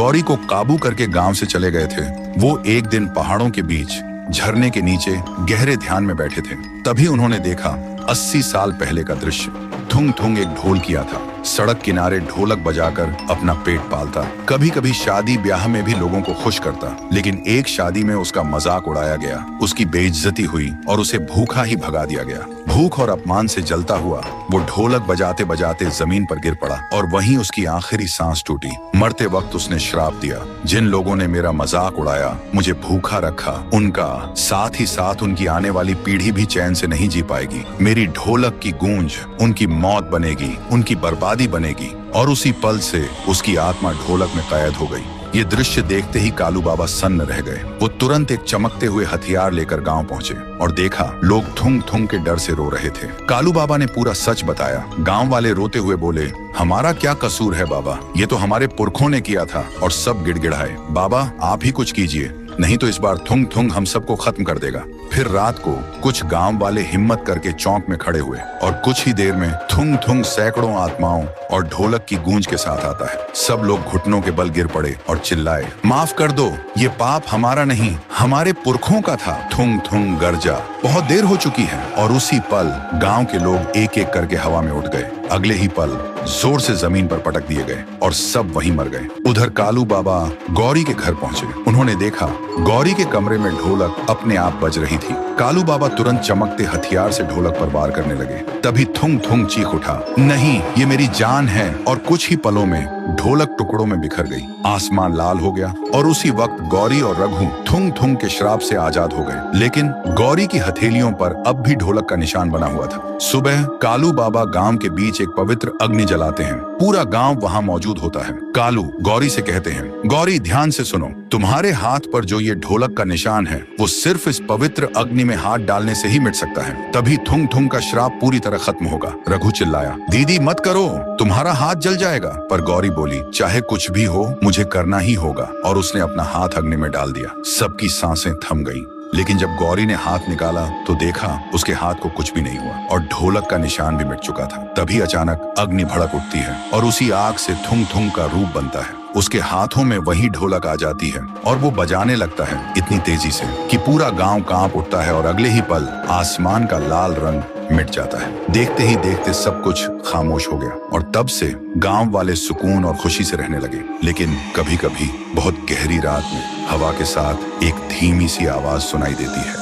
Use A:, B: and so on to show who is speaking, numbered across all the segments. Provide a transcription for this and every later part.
A: गौरी को काबू करके गांव से चले गए थे। वो एक दिन पहाड़ों के बीच झरने के नीचे गहरे ध्यान में बैठे थे। तभी उन्होंने देखा 80 साल पहले का दृश्य। थुंग थुंग एक ढोल किया था, सड़क किनारे ढोलक बजाकर अपना पेट पालता। कभी कभी शादी ब्याह में भी लोगों को खुश करता, लेकिन एक शादी में उसका मजाक उड़ाया गया, उसकी बेइज्जती हुई और उसे भूखा ही भगा दिया गया। भूख और अपमान से जलता हुआ वो ढोलक बजाते बजाते जमीन पर गिर पड़ा और वहीं उसकी आखिरी सांस टूटी। मरते वक्त उसने श्राप दिया, जिन लोगों ने मेरा मजाक उड़ाया, मुझे भूखा रखा, उनका साथ ही साथ उनकी आने वाली पीढ़ी भी चैन से नहीं जी पाएगी। मेरी ढोलक की गूंज उनकी मौत बनेगी, उनकी बर्बादी बनेगी। और उसी पल से उसकी आत्मा ढोलक में कैद हो गई। ये दृश्य देखते ही कालू बाबा सन्न रह गए। वो तुरंत एक चमकते हुए हथियार लेकर गांव पहुंचे और देखा लोग थुंग थुंग के डर से रो रहे थे। कालू बाबा ने पूरा सच बताया। गांव वाले रोते हुए बोले, हमारा क्या कसूर है बाबा, ये तो हमारे पुरखों ने किया था। और सब गिड़गिड़ाए, बाबा आप ही कुछ कीजिए, नहीं तो इस बार थुंग थुंग हम सबको खत्म कर देगा। फिर रात को कुछ गांव वाले हिम्मत करके चौक में खड़े हुए और कुछ ही देर में थुंग थुंग सैकड़ों आत्माओं और ढोलक की गूंज के साथ आता है। सब लोग घुटनों के बल गिर पड़े और चिल्लाए, माफ कर दो, ये पाप हमारा नहीं, हमारे पुरखों का था। थुंग थुंग गरजा, बहुत देर हो चुकी है। और उसी पल गांव के लोग एक एक करके हवा में उठ गए। अगले ही पल जोर से जमीन पर पटक दिए गए और सब वहीं मर गए। उधर कालू बाबा गौरी के घर पहुंचे। उन्होंने देखा गौरी के कमरे में ढोलक अपने आप बज रही थी। कालू बाबा तुरंत चमकते हथियार से ढोलक पर वार करने लगे। तभी थुंग थुंग चीख उठा, नहीं, ये मेरी जान है। और कुछ ही पलों में ढोलक टुकड़ों में बिखर गई। आसमान लाल हो गया और उसी वक्त गौरी और रघु थुंग थुंग के श्राप से आजाद हो गए। लेकिन गौरी की हथेलियों पर अब भी ढोलक का निशान बना हुआ था। सुबह कालू बाबा गांव के बीच एक पवित्र अग्नि जलाते हैं। पूरा गांव वहां मौजूद होता है। कालू गौरी से कहते हैं, गौरी ध्यान से सुनो, तुम्हारे हाथ पर जो ये ढोलक का निशान है वो सिर्फ इस पवित्र अग्नि में हाथ डालने से ही मिट सकता है। तभी थुंग थुंग का श्राप पूरी तरह खत्म होगा। रघु चिल्लाया, दीदी मत करो, तुम्हारा हाथ जल जाएगा। पर गौरी बोली, चाहे कुछ भी हो मुझे करना ही होगा। और उसने अपना हाथ अग्नि में डाल दिया। सबकी सांसें थम गईं। लेकिन जब गौरी ने हाथ निकाला तो देखा उसके हाथ को कुछ भी नहीं हुआ और ढोलक का निशान भी मिट चुका था। तभी अचानक अग्नि भड़क उठती है और उसी आग से थुंग थुंग का रूप बनता है। उसके हाथों में वही ढोलक आ जाती है और वो बजाने लगता है इतनी तेजी से कि पूरा गांव कांप उठता है और अगले ही पल आसमान का लाल रंग मिट जाता है। देखते ही देखते सब कुछ खामोश हो गया और तब से गांव वाले सुकून और खुशी से रहने लगे। लेकिन कभी कभी बहुत गहरी रात में हवा के साथ एक धीमी सी आवाज सुनाई देती है,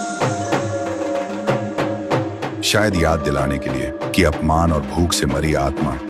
A: शायद याद दिलाने के लिए कि अपमान और भूख से मरी आत्मा